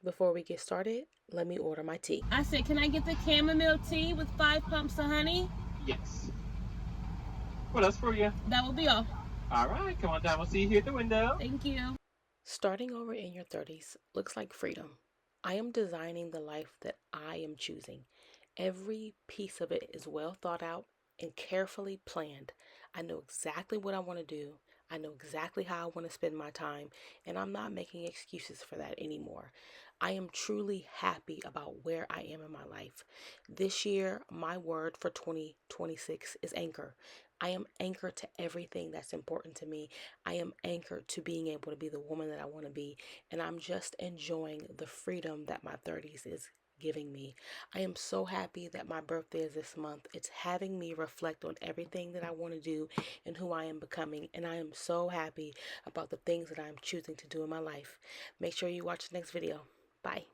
Before we get started, let me order my tea. I said, can I get the chamomile tea with 5 pumps of honey? Yes. What else for you? That will be all. All right, come on down. We'll see you here at the window. Thank you. Starting over in your 30s looks like freedom. I am designing the life that I am choosing. Every piece of it is well thought out and carefully planned. I know exactly what I want to do. I know exactly how I want to spend my time, and I'm not making excuses for that anymore. I am truly happy about where I am in my life. This year, my word for 2026 is anchor. I am anchored to everything that's important to me. I am anchored to being able to be the woman that I want to be, and I'm just enjoying the freedom that my 30s is giving me. I am so happy that my birthday is this month. It's having me reflect on everything that I want to do and who I am becoming, and I am so happy about the things that I'm choosing to do in my life. Make sure you watch the next video. Bye.